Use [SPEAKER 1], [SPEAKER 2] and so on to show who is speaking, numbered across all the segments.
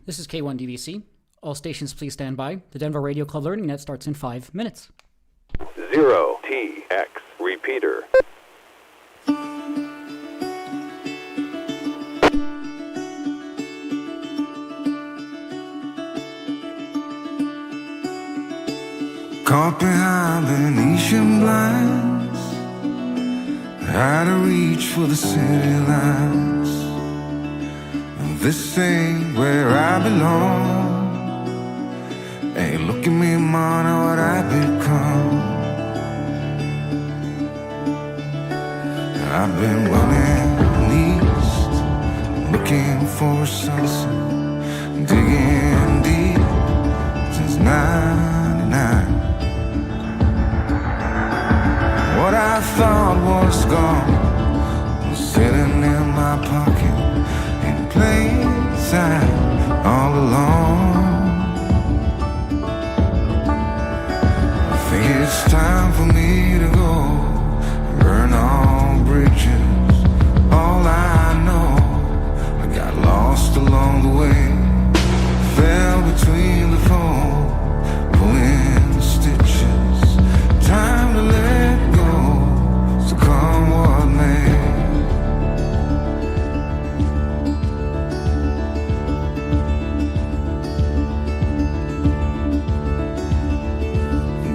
[SPEAKER 1] This is K1DVC. All stations please stand by. The Denver Radio Club Learning Net starts in 5 minutes.
[SPEAKER 2] 0TX repeater.
[SPEAKER 3] Caught behind Venetian blinds, had to reach for the city lights. This ain't where I belong. Hey, look at me, man, what I've become. I've been running east, looking for a sunset, digging deep since '99. What I thought was gone was sitting in my pocket in plain sight all along. I think it's time for me to go, burn all bridges. All I know, I got lost along the way, fell between the foam, pulling the stitches. Time to let go, so come what may.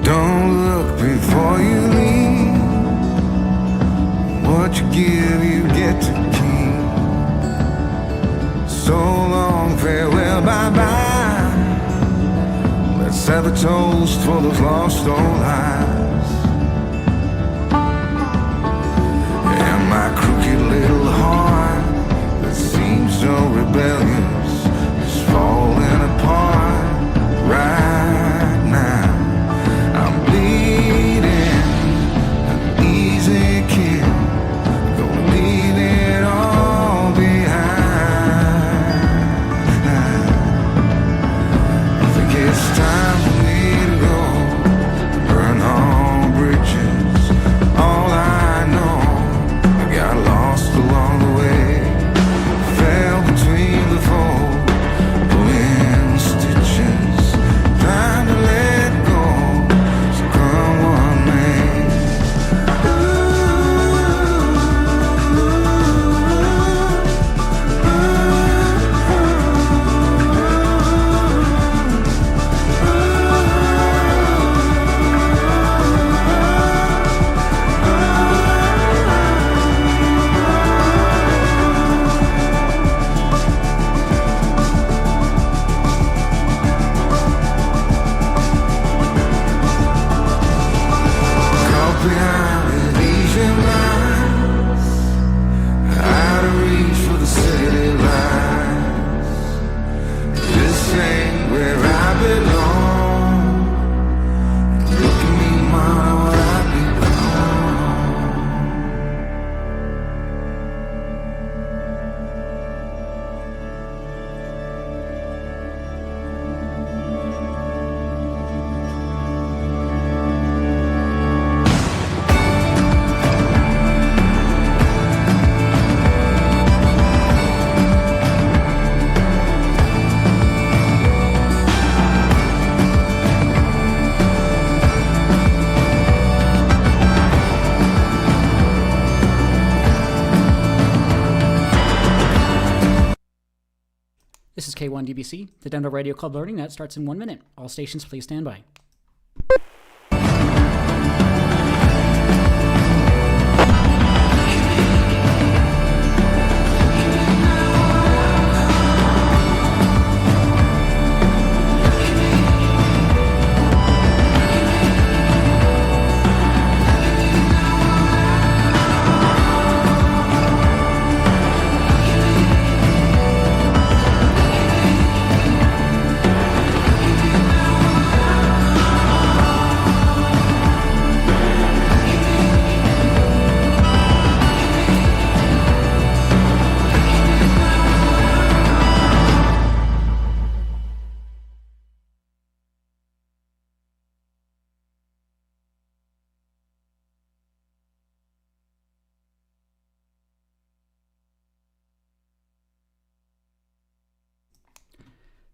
[SPEAKER 3] Don't look before you leave. What you give, you get to keep. So long, farewell, bye-bye. Let's have a toast for those lost old lives. And my crooked little heart that seems so rebellious is falling apart right now. I'm bleeding, an easy kill, gonna leave it all behind. I think it's time for me to go, burn all bridges. All I know, I got lost along the way, fell between the fold, pulling stitches. Time to let go, so come what may. Caught behind Venetian lines, out of reach for the city lights. This ain't where I belong. Look at me, mama, what I've become.
[SPEAKER 1] This is K1DBC. The Denver Radio Club Learning Net starts in 1 minute. All stations please stand by.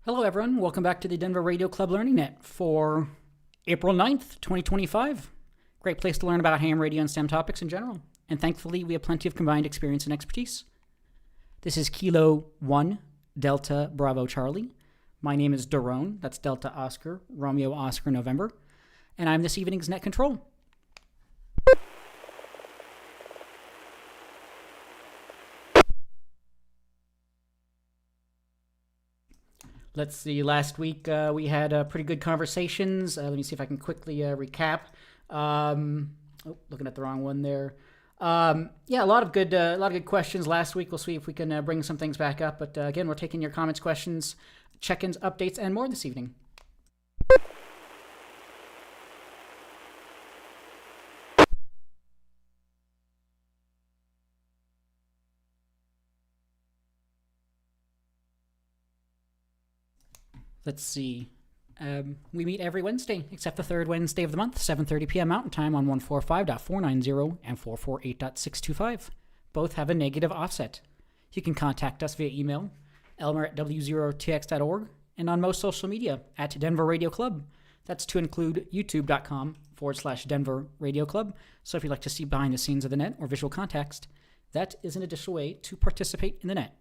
[SPEAKER 1] Hello, everyone. Welcome back to the Denver Radio Club Learning Net for April 9th, 2025. Great place to learn about ham radio and STEM topics in general. And thankfully, we have plenty of combined experience and expertise. This is Kilo 1, Delta Bravo Charlie. My name is Daron. That's Delta Oscar, Romeo Oscar November. And I'm this evening's net control. Let's see, last week we had pretty good conversations. Let me see if I can quickly recap. Looking at the wrong one there. A lot of good questions last week. We'll see if we can bring some things back up. But again, we're taking your comments, questions, check-ins, updates, and more this evening. Let's see. We meet every Wednesday, except the third Wednesday of the month, 7:30 p.m. Mountain Time on 145.490 and 448.625. Both have a negative offset. You can contact us via email, elmer@w0tx.org, and on most social media at Denver Radio Club. That's to include youtube.com/Denver Radio Club. So if you'd like to see behind the scenes of the net or visual context, that is an additional way to participate in the net.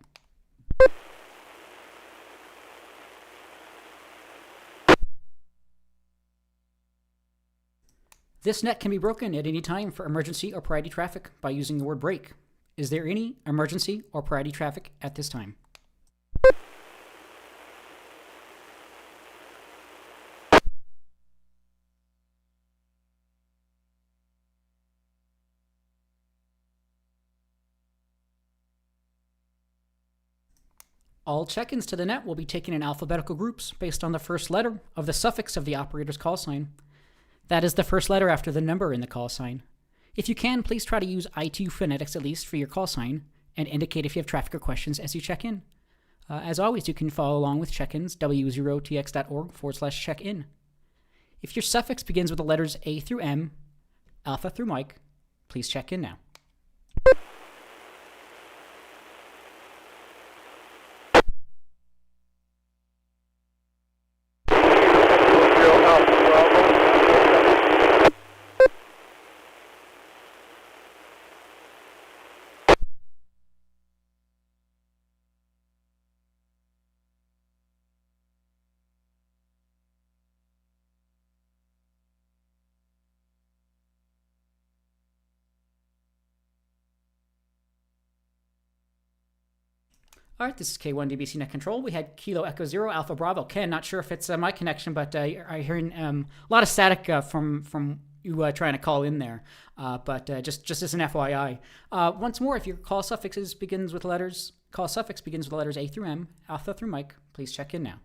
[SPEAKER 1] This net can be broken at any time for emergency or priority traffic by using the word break. Is there any emergency or priority traffic at this time? All check-ins to the net will be taken in alphabetical groups based on the first letter of the suffix of the operator's call sign. That is the first letter after the number in the call sign. If you can, please try to use ITU phonetics at least for your call sign and indicate if you have traffic or questions as you check in. As always, you can follow along with check-ins, w0tx.org/check-in. If your suffix begins with the letters A through M, Alpha through Mike, please check in now. All right, this is K1 DBC Net Control. We had Kilo Echo Zero Alpha Bravo. Ken, not sure if it's my connection, but I'm hearing a lot of static from you trying to call in there. But just as an FYI, once more, if your call suffix begins with letters A through M, Alpha through Mike, please check in now.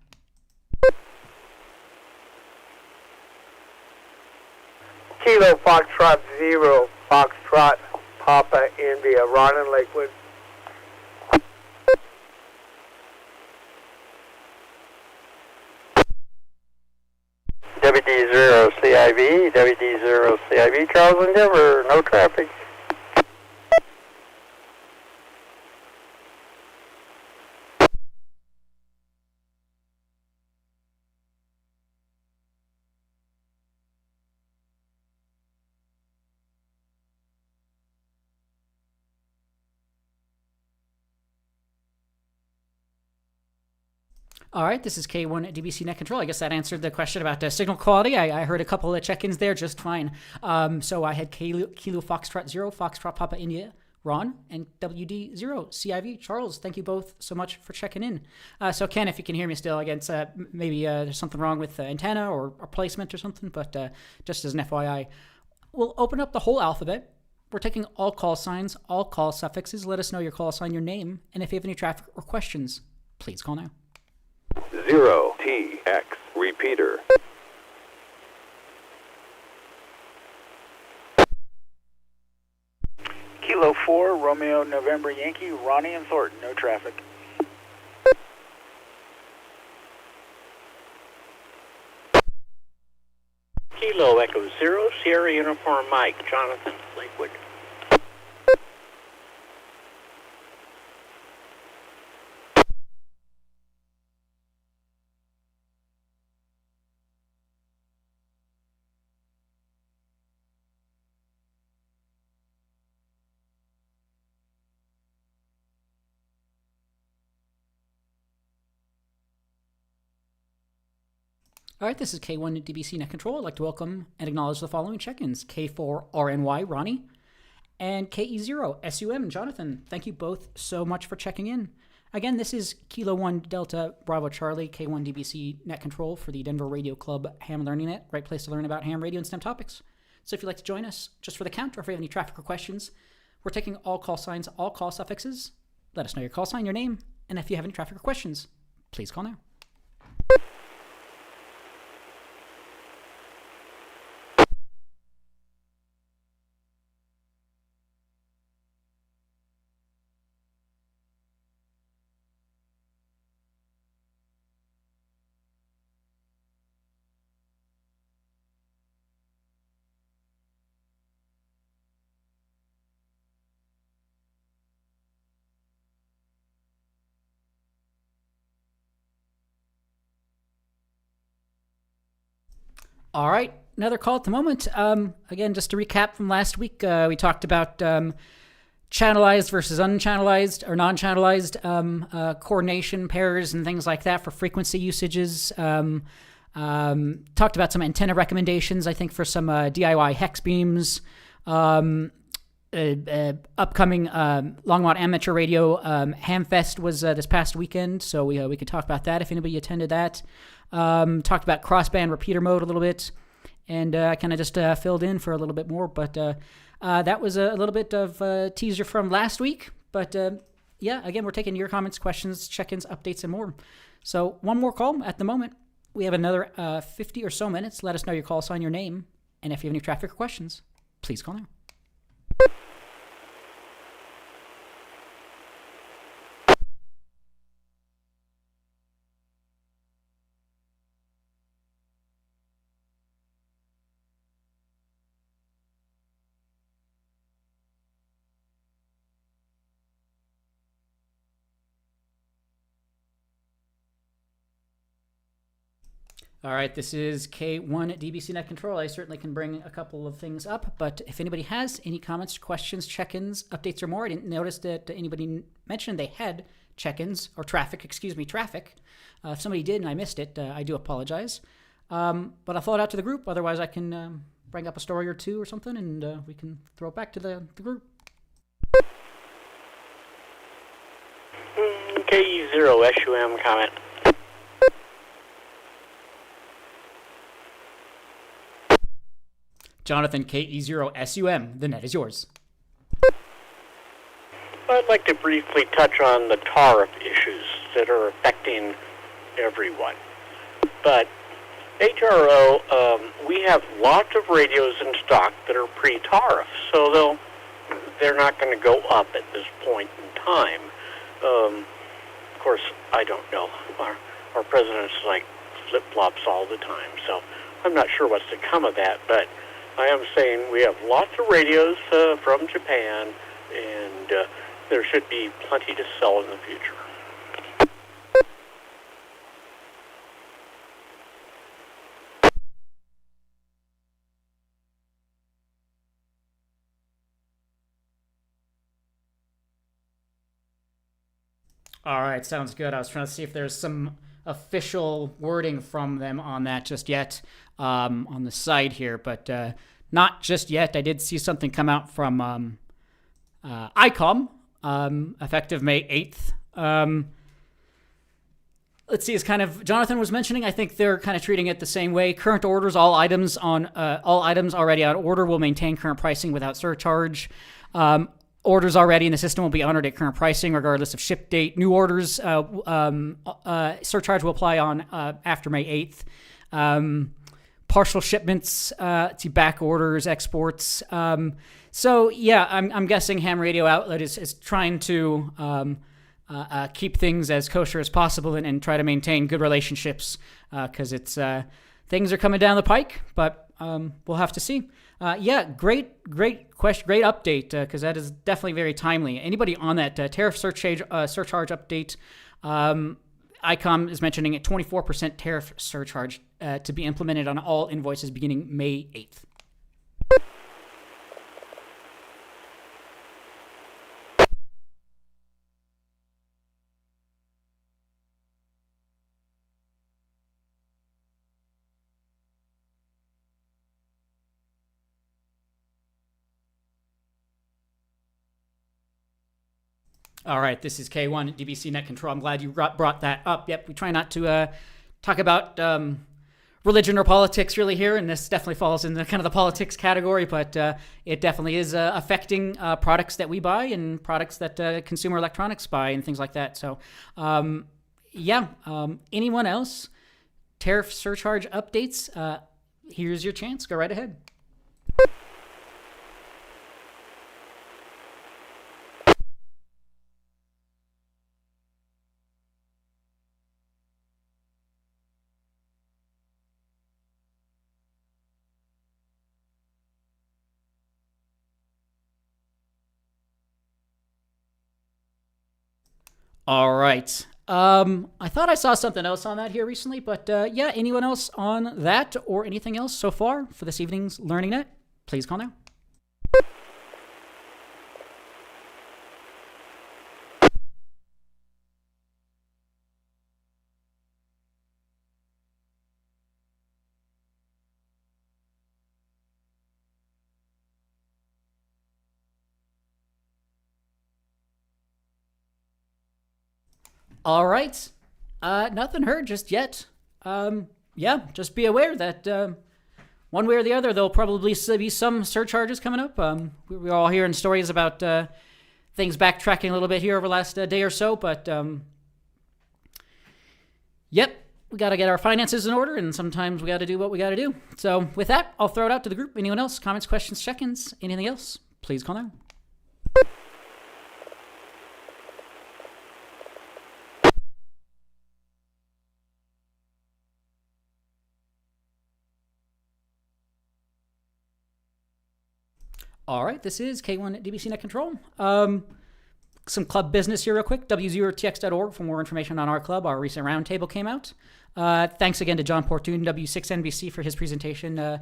[SPEAKER 2] Kilo Foxtrot Zero Foxtrot Papa India Ron in Lakewood. WD0 CIV, Charles in Denver, no traffic.
[SPEAKER 1] All right, this is K1 DBC Net Control. I guess that answered the question about signal quality. I heard a couple of check-ins there just fine. So I had Kilo Foxtrot 0, Foxtrot Papa India, Ron, and WD0 CIV. Charles, thank you both so much for checking in. So Ken, if you can hear me still, again, maybe there's something wrong with the antenna or placement or something, but just as an FYI, we'll open up the whole alphabet. We're taking all call signs, all call suffixes. Let us know your call sign, your name, and if you have any traffic or questions, please call now.
[SPEAKER 4] 0TX repeater.
[SPEAKER 5] Kilo 4 Romeo November Yankee Ronnie and Thornton, no traffic.
[SPEAKER 6] Kilo Echo 0 Sierra Uniform Mike Jonathan Lakewood.
[SPEAKER 1] All right, this is K1 DBC Net Control. I'd like to welcome and acknowledge the following check-ins. K4RNY, Ronnie, and KE0SUM, Jonathan. Thank you both so much for checking in. Again, this is Kilo 1 Delta Bravo Charlie, K1 DBC Net Control for the Denver Radio Club Ham Learning Net. Great place to learn about ham radio and STEM topics. So if you'd like to join us just for the count, or if you have any traffic or questions, we're taking all call signs, all call suffixes. Let us know your call sign, your name, and if you have any traffic or questions, please call now. All right, another call at the moment. Again, just to recap from last week, we talked about channelized versus unchannelized or non-channelized coordination pairs and things like that for frequency usages. Talked about some antenna recommendations, I think, for some DIY hex beams. Upcoming Longmont Amateur Radio Hamfest was this past weekend, so we could talk about that if anybody attended that. Talked about crossband repeater mode a little bit, and I kind of just filled in for a little bit more, but that was a little bit of a teaser from last week. But yeah, again, we're taking your comments, questions, check-ins, updates, and more. So one more call at the moment. We have another 50 or so minutes. Let us know your call sign, your name, and if you have any traffic or questions, please call now. All right, this is K1 DBC Net Control. I certainly can bring a couple of things up, but if anybody has any comments, questions, check-ins, updates, or more, I didn't notice that anybody mentioned they had check-ins, or traffic. If somebody did and I missed it, I do apologize. But I'll throw it out to the group. Otherwise, I can bring up a story or two or something, and we can throw it back to the group.
[SPEAKER 6] KE0SUM comment.
[SPEAKER 1] Jonathan, KE0SUM, the net is yours.
[SPEAKER 6] I'd like to briefly touch on the tariff issues that are affecting everyone. But HRO, we have lots of radios in stock that are pre-tariff, so they're not going to go up at this point in time. Of course, I don't know. Our president's like flip-flops all the time, so I'm not sure what's to come of that, but I am saying we have lots of radios from Japan, and there should be plenty to sell in the future.
[SPEAKER 1] All right, sounds good. I was trying to see if there's some official wording from them on that just yet on the site here, but not just yet. I did see something come out from ICOM, effective May 8th. Let's see, it's kind of, Jonathan was mentioning, I think they're kind of treating it the same way. Current orders, all items already on order will maintain current pricing without surcharge. Orders already in the system will be honored at current pricing regardless of ship date. New orders, surcharge will apply on after May 8th. Partial shipments, back orders, exports. So yeah, I'm guessing Ham Radio Outlet is trying to keep things as kosher as possible and try to maintain good relationships because it's things are coming down the pike, but we'll have to see. Yeah, great question, great update because that is definitely very timely. Anybody on that tariff surcharge update? ICOM is mentioning a 24% tariff surcharge to be implemented on all invoices beginning May 8th. All right, this is K1 at DBC Net Control. I'm glad you brought that up. Yep, we try not to talk about religion or politics really here, and this definitely falls in the kind of the politics category, but it definitely is affecting products that we buy and products that consumer electronics buy and things like that. So, anyone else? Tariff surcharge updates? Here's your chance. Go right ahead. All right. I thought I saw something else on that here recently, but anyone else on that or anything else so far for this evening's Learning Net? Please call now. All right. Nothing heard just yet. Just be aware that one way or the other, there'll probably be some surcharges coming up. We're all hearing stories about things backtracking a little bit here over the last day or so, but we got to get our finances in order, and sometimes we got to do what we got to do. So with that, I'll throw it out to the group. Anyone else? Comments, questions, check-ins, anything else? Please call now. All right, this is K1 at DBC Net Control. Some club business here real quick, w0tx.org for more information on our club. Our recent roundtable came out. Thanks again to John Portune, W6NBC, for his presentation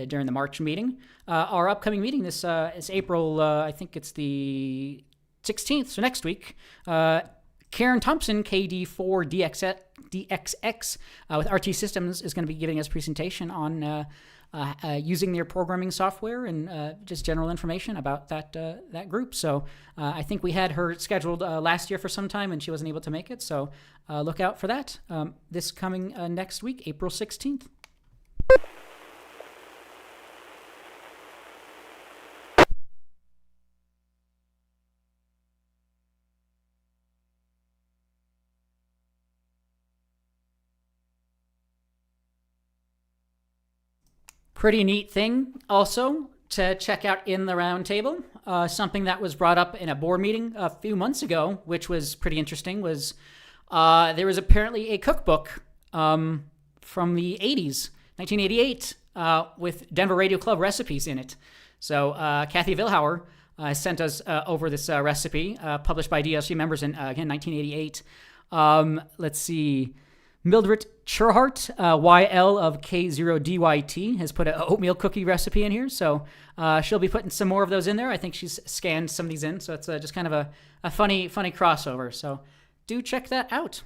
[SPEAKER 1] during the March meeting. Our upcoming meeting is April, I think it's the 16th, so next week. Karen Thompson, KD4DXX, with RT Systems, is going to be giving us a presentation on using their programming software and just general information about that group. So I think we had her scheduled last year for some time, and she wasn't able to make it. So look out for that this coming next week, April 16th. Pretty neat thing also to check out in the roundtable. Something that was brought up in a board meeting a few months ago, which was pretty interesting, was there was apparently a cookbook from the 80s, 1988, with Denver Radio Club recipes in it. So Kathy Vilhauer sent us over this recipe, published by DSC members in, again, 1988. Let's see. Mildred Cherhart, YL of K0DYT, has put an oatmeal cookie recipe in here. So she'll be putting some more of those in there. I think she's scanned some of these in. So it's just kind of a funny crossover. So do check that out.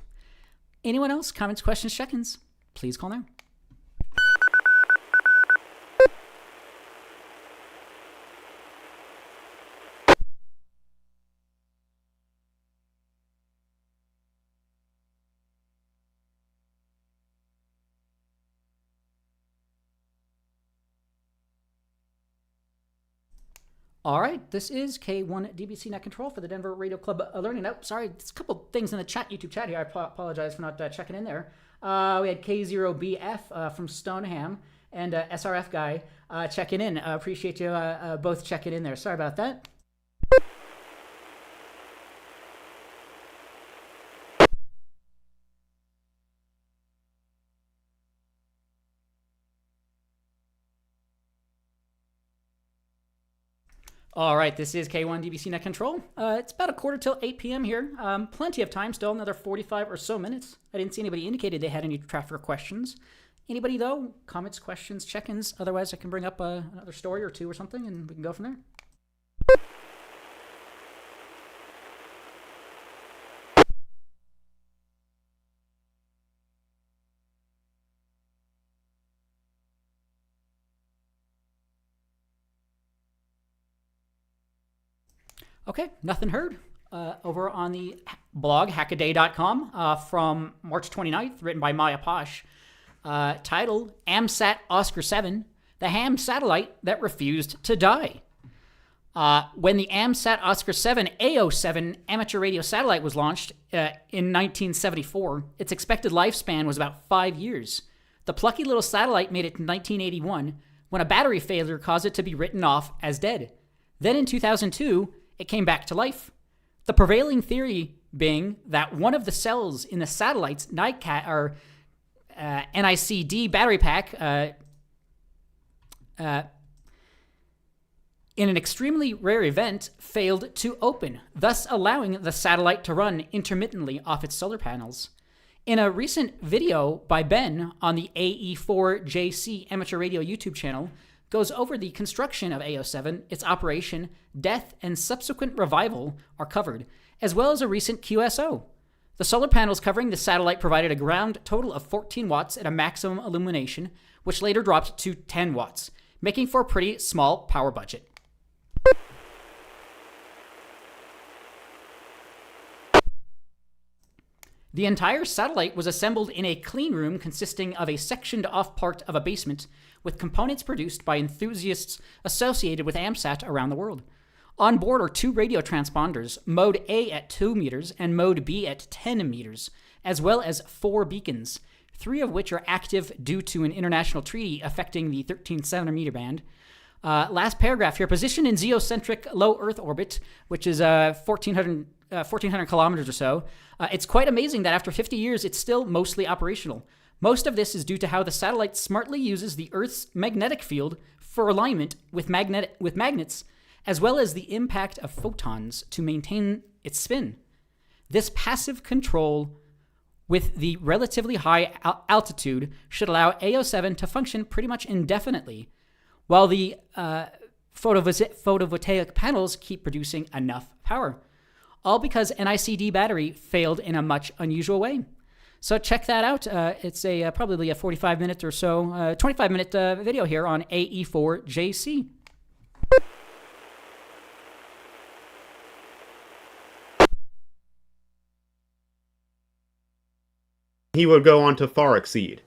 [SPEAKER 1] Anyone else? Comments, questions, check-ins? Please call now. All right, this is K1 DBC Net Control for the Denver Radio Club Learning. Oh, sorry, there's a couple things in the chat, YouTube chat here. I apologize for not checking in there. We had K0BF from Stoneham and SRF guy checking in. Appreciate you both checking in there. Sorry about that. All right, this is K1 DBC Net Control. It's about 7:45 p.m. here. Plenty of time still, another 45 or so minutes. I didn't see anybody indicated they had any traffic or questions. Anybody, though? Comments, questions, check-ins? Otherwise, I can bring up another story or two or something, and we can go from there. Okay, nothing heard. over on the blog hackaday.com from March 29th, written by Maya Posh, titled AMSAT Oscar 7, the ham satellite that refused to die. When the AMSAT Oscar 7 AO7 amateur radio satellite was launched in 1974, its expected lifespan was about 5 years. The plucky little satellite made it in 1981 when a battery failure caused it to be written off as dead. Then in 2002, it came back to life. The prevailing theory being that one of the cells in the satellite's NICD battery pack in an extremely rare event, failed to open, thus allowing the satellite to run intermittently off its solar panels. In a recent video by Ben on the AE4JC Amateur Radio YouTube channel, goes over the construction of AO7, its operation, death, and subsequent revival are covered, as well as a recent QSO. The solar panels covering the satellite provided a ground total of 14 watts at a maximum illumination, which later dropped to 10 watts, making for a pretty small power budget. The entire satellite was assembled in a clean room consisting of a sectioned off part of a basement with components produced by enthusiasts associated with AMSAT around the world. On board are 2 radio transponders, Mode A at 2 meters and Mode B at 10 meters, as well as 4 beacons, 3 of which are active due to an international treaty affecting the 13 centimeter band. Last paragraph here, positioned in geocentric low Earth orbit, which is 1,400 kilometers or so. It's quite amazing that after 50 years, it's still mostly operational. Most of this is due to how the satellite smartly uses the Earth's magnetic field for alignment with magnets, as well as the impact of photons to maintain its spin. This passive control with the relatively high altitude should allow AO7 to function pretty much indefinitely, while the photovoltaic panels keep producing enough power. All because NICD battery failed in a much unusual way. So check that out. It's probably a 45-minute or so, 25-minute video here on AE4JC.
[SPEAKER 4] He would go on to far exceed.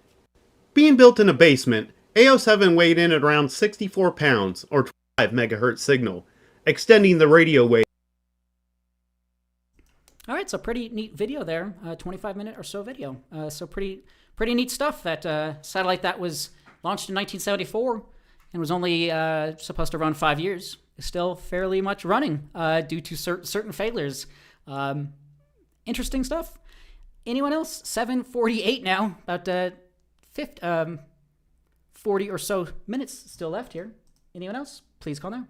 [SPEAKER 4] Being built in a basement, AO7 weighed in at around 64 pounds, or 25 megahertz signal, extending the radio wave.
[SPEAKER 1] All right, so pretty neat video there, 25-minute or so video. So pretty neat stuff. That satellite that was launched in 1974 and was only supposed to run 5 years is still fairly much running due to certain failures. Interesting stuff. Anyone else? 7:48 now, about 40 or so minutes still left here. Anyone else? Please call now.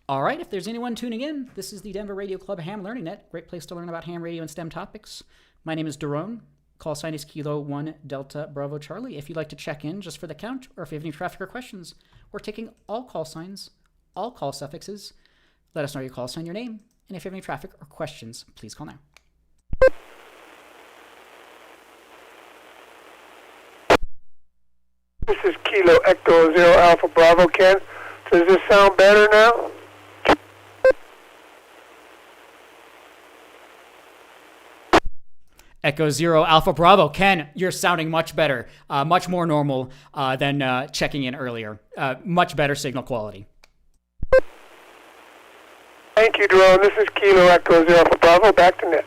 [SPEAKER 1] All right, if there's anyone tuning in, this is the Denver Radio Club Ham Learning Net. Great place to learn about ham radio and STEM topics. My name is Daron. Call sign is Kilo 1 Delta Bravo Charlie. If you'd like to check in just for the count, or if you have any traffic or questions, we're taking all call signs, all call suffixes. Let us know your call sign, your name, and if you have any traffic or questions, please call now.
[SPEAKER 2] This is Kilo Echo Zero Alpha Bravo, Ken. Does this sound better now?
[SPEAKER 1] Echo Zero Alpha Bravo. Ken, you're sounding much better, much more normal than checking in earlier. Much better signal quality.
[SPEAKER 2] Thank you, Jerome. This is Kilo Echo Zero Alpha Bravo. Back to net.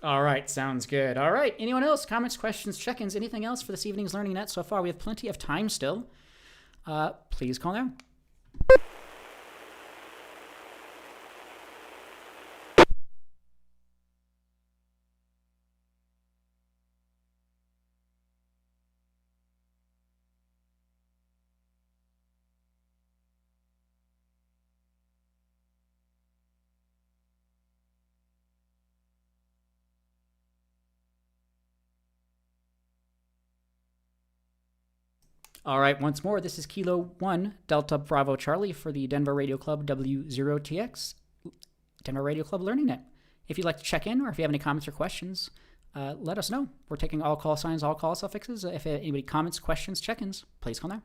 [SPEAKER 1] All right, sounds good. All right, anyone else? Comments, questions, check-ins, anything else for this evening's Learning Net so far? We have plenty of time still. Please call now. All right, once more, this is Kilo 1 Delta Bravo Charlie for the Denver Radio Club W0TX, Denver Radio Club Learning Net. If you'd like to check in or if you have any comments or questions, let us know. We're taking all call signs, all call suffixes. If anybody comments, questions, check-ins, please call now.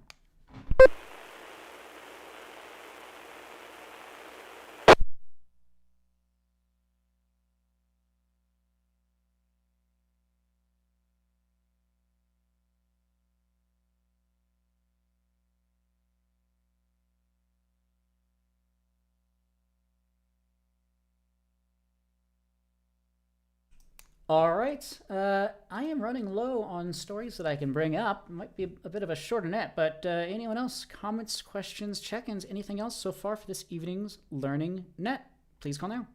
[SPEAKER 1] All right. I am running low on stories that I can bring up. Might be a bit of a shorter net, but anyone else? Comments, questions, check-ins, anything else so far for this evening's Learning Net? Please call now.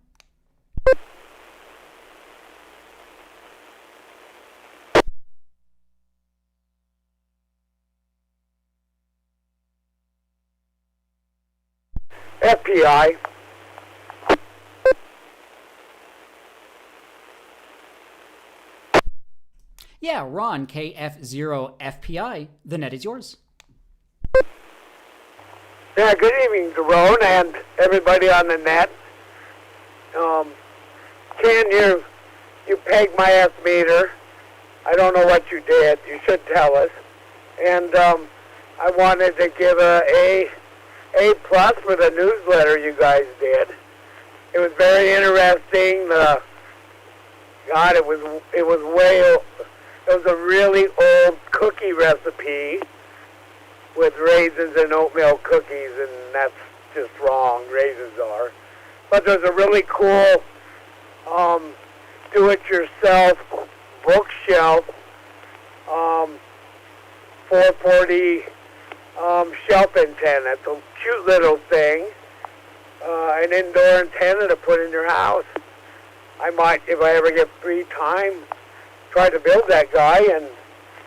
[SPEAKER 2] FPI.
[SPEAKER 1] Yeah, Ron, KF0FPI. The net is yours.
[SPEAKER 2] Yeah, good evening, Jerome, and everybody on the net. Ken, you pegged my S-meter. I don't know what you did. You should tell us. And I wanted to give A plus for the newsletter you guys did. It was very interesting. God, it was a really old cookie recipe with raisins and oatmeal cookies, and that's just wrong. Raisins are. But there's a really cool do-it-yourself bookshelf, 440 shelf antenna. It's a cute little thing, an indoor antenna to put in your house. I might, if I ever get free time, try to build that guy, and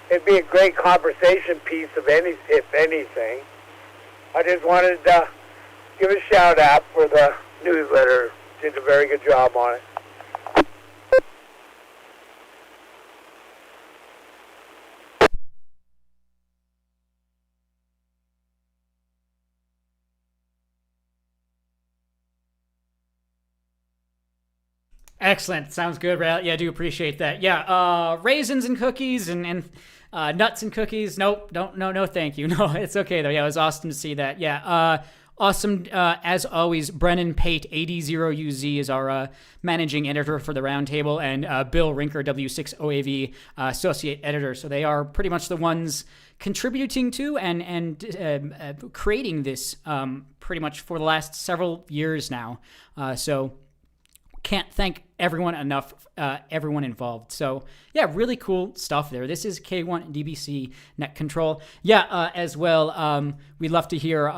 [SPEAKER 2] it'd be a great conversation piece if anything. I just wanted to give a shout out for the newsletter. Did a very good job on it.
[SPEAKER 1] Excellent. Sounds good, Ral. Yeah, I do appreciate that. Yeah, raisins and cookies and nuts and cookies. Nope, no, thank you. No, it's okay, though. Yeah, it was awesome to see that. Yeah, awesome. As always, Brennan Pate, AD0UZ, is our managing editor for the Roundtable, and Bill Rinker, W6OAV, associate editor. So they are pretty much the ones contributing to and creating this pretty much for the last several years now. So can't thank everyone enough, everyone involved. So yeah, really cool stuff there. This is K1 DBC Net Control. Yeah, as well, we'd love to hear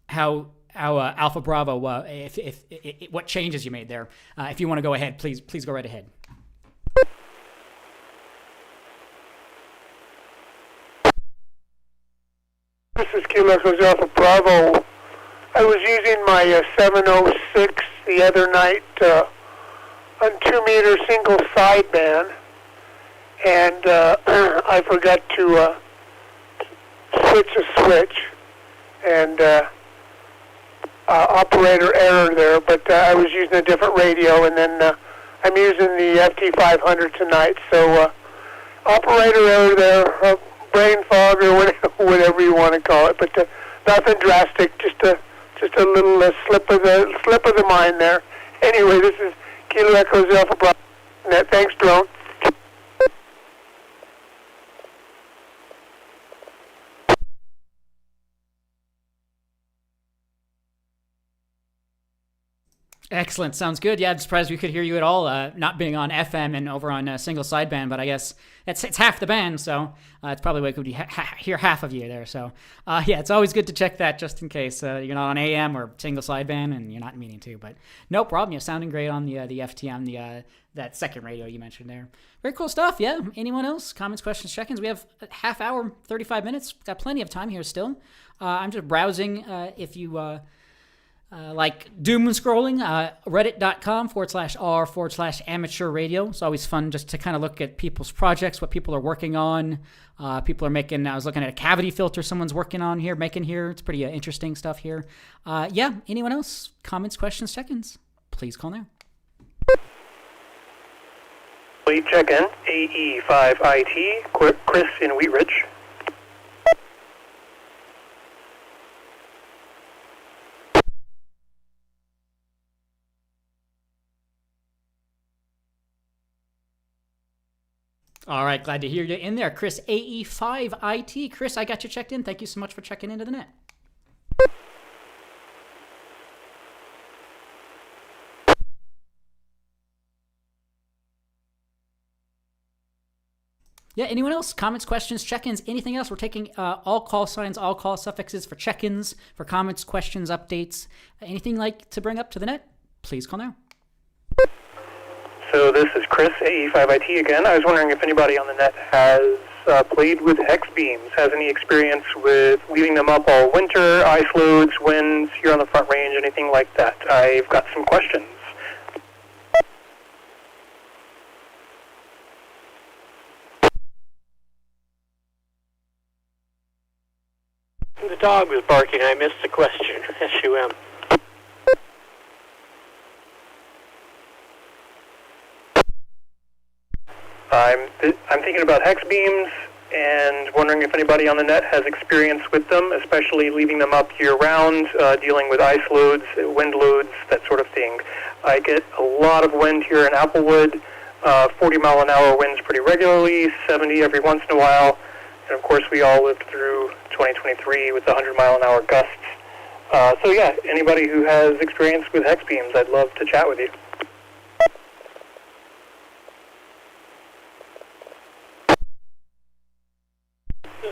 [SPEAKER 1] how Alpha Bravo, if what changes you made there. If you want to go ahead, please go right ahead.
[SPEAKER 2] This is Kilo Alpha Bravo. I was using my 706 the other night on 2-meter single sideband, and I forgot to switch a switch, and operator error there, but I was using a different radio, and then I'm using the FT500 tonight, so operator error there, brain fog or whatever you want to call it, but nothing drastic, just a little slip of the mind there. Anyway, this is Kilo Echo Alpha Bravo. Thanks, Drone.
[SPEAKER 1] Excellent. Sounds good. Yeah, I'm surprised we could hear you at all, not being on FM and over on a single sideband, but I guess it's half the band, so it's probably we could hear half of you there. So, yeah, it's always good to check that just in case you're not on AM or single sideband and you're not meaning to. But no problem. You're sounding great on the FTM, that second radio you mentioned there. Very cool stuff. Yeah. Anyone else? Comments, questions, check-ins? We have a half hour, 35 minutes. Got plenty of time here still. I'm just browsing if you... like doom scrolling, reddit.com/r/amateur radio. It's always fun just to kind of look at people's projects, what people are working on. People are making, I was looking at a cavity filter someone's working on here, making here. It's pretty interesting stuff here. Yeah, anyone else? Comments, questions, check-ins? Please call now.
[SPEAKER 7] Fleet check-in, AE5IT, Chris in Wheat Ridge.
[SPEAKER 1] All right, glad to hear you in there, Chris, AE5IT. Chris, I got you checked in. Thank you so much for checking into the net. Yeah, anyone else? Comments, questions, check-ins, anything else? We're taking all call signs, all call suffixes for check-ins, for comments, questions, updates. Anything like to bring up to the net? Please call now.
[SPEAKER 7] So this is Chris, AE5IT again. I was wondering if anybody on the net has played with hex beams, has any experience with leaving them up all winter, ice loads, winds, here on the Front Range, anything like that. I've got some questions.
[SPEAKER 6] The dog was barking. I missed the question. SUM.
[SPEAKER 7] I'm thinking about hex beams and wondering if anybody on the net has experience with them, especially leaving them up year-round, dealing with ice loads, wind loads, that sort of thing. I get a lot of wind here in Applewood, 40-mile-an-hour winds pretty regularly, 70 every once in a while, and of course we all lived through 2023 with the 100-mile-an-hour gusts. So yeah, anybody who has experience with hex beams, I'd love to chat with you.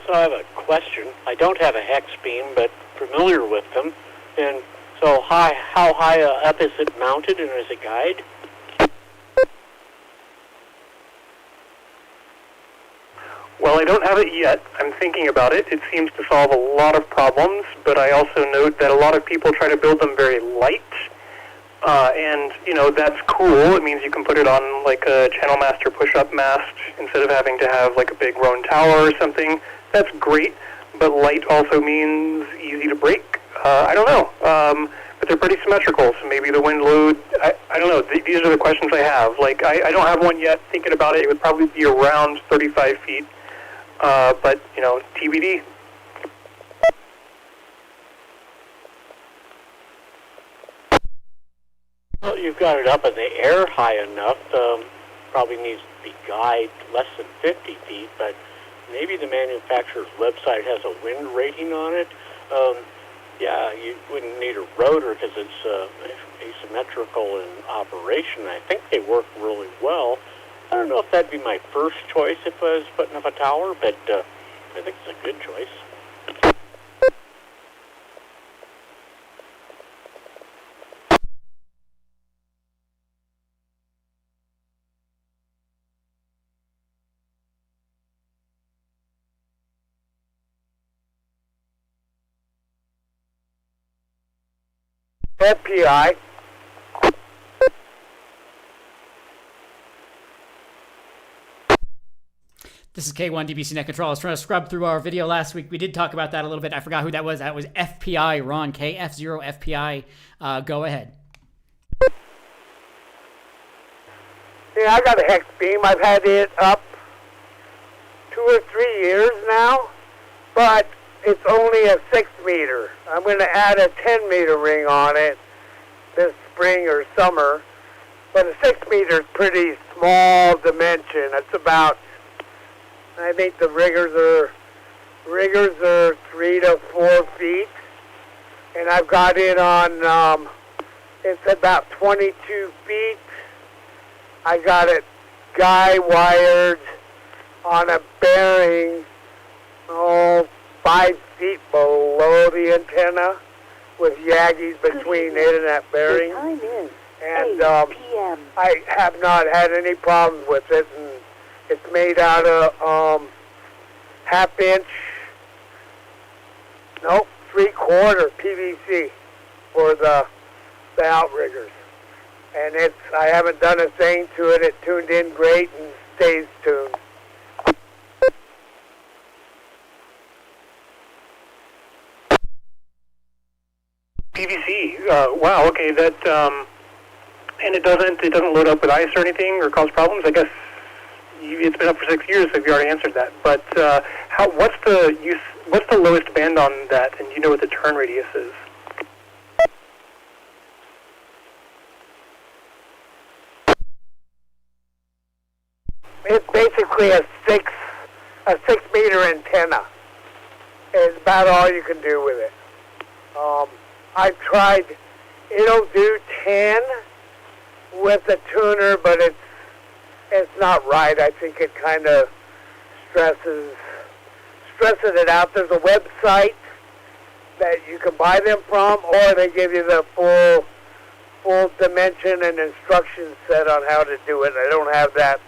[SPEAKER 6] So I have a question. I don't have a hex beam, but familiar with them. And so how high up is it mounted, and is it guide?
[SPEAKER 7] Well, I don't have it yet. I'm thinking about it. It seems to solve a lot of problems, but I also note that a lot of people try to build them very light. And, you know, that's cool. It means you can put it on, like, a Channel Master push-up mast instead of having to have, like, a big Roan tower or something. That's great, but light also means easy to break. I don't know. But they're pretty symmetrical, so maybe the wind load, I don't know. These are the questions I have. Like, I don't have one yet. Thinking about it, it would probably be around 35 feet. But, you know, TBD.
[SPEAKER 6] Well, you've got it up in the air high enough. Probably needs to be guide less than 50 feet, but maybe the manufacturer's website has a wind rating on it. Yeah, you wouldn't need a rotor because it's asymmetrical in operation. I think they work really well. I don't know if that'd be my first choice if I was putting up a tower, but I think it's a good choice.
[SPEAKER 2] FPI.
[SPEAKER 1] This is K1 DBC Net Control. I was trying to scrub through our video last week. We did talk about that a little bit. I forgot who that was. That was FPI, Ron, KF0FPI. Go ahead.
[SPEAKER 2] Yeah, I got a hex beam. I've had it up 2 or 3 years now, but it's only a 6 meter. I'm going to add a 10-meter ring on it this spring or summer, but a 6 meter is pretty small dimension. It's about, I think the riggers are 3 to 4 feet, and I've got it on, it's about 22 feet. I got it guy wired on a bearing, 5 feet below the antenna, with Yaggies between it and that bearing. And I have not had any problems with it, and it's made out of half-inch, 3/4 PVC. for the outriggers. And I haven't done a thing to it. It tuned in great and stays tuned.
[SPEAKER 7] PVC. Wow. Okay. That and it doesn't load up with ice or anything or cause problems. I guess it's been up for 6 years, so you already answered that. But what's the lowest band on that? And you know what the turn radius is?
[SPEAKER 2] It's basically a 6-meter antenna. It's about all you can do with it. I've tried. It'll do 10 with a tuner, but it's not right. I think it kind of stresses it out. There's a website that you can buy them from, or they give you the full dimension and instruction set on how to do it. I don't have that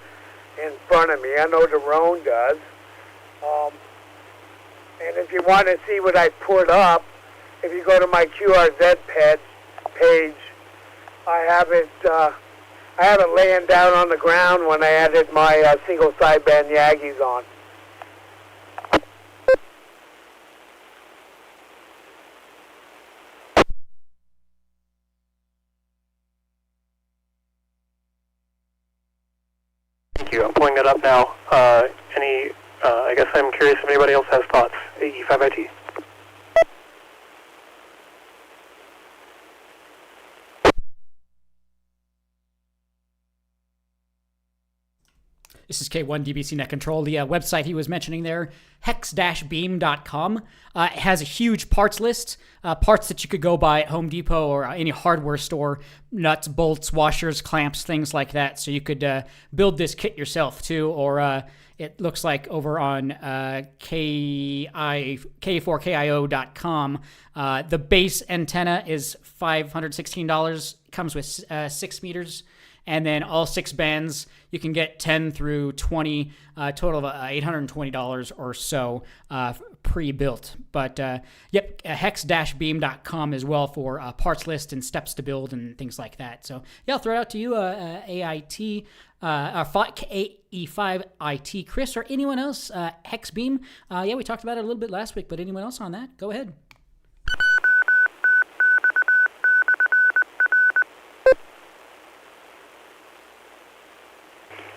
[SPEAKER 2] in front of me. I know Daron does. And if you want to see what I put up, if you go to my QRZ page, I have it laying down on the ground when I added my single sideband Yagis on.
[SPEAKER 7] Thank you. I'm pulling that up now. I guess I'm curious if anybody else has thoughts. AE5IT.
[SPEAKER 1] This is K1 DBC Net Control. The website he was mentioning there, hex-beam.com, has a huge parts list, parts that you could go buy at Home Depot or any hardware store, nuts, bolts, washers, clamps, things like that. So you could build this kit yourself too, or it looks like over on K4KIO.com, the base antenna is $516, comes with 6 meters. And then all 6 bands, you can get 10 through 20, total of $820 or so pre-built. But yep, hex-beam.com as well for parts list and steps to build and things like that. So yeah, I'll throw it out to you, AIT, AE5IT, Chris, or anyone else, Hex Beam. Yeah, we talked about it a little bit last week, but anyone else on that? Go ahead.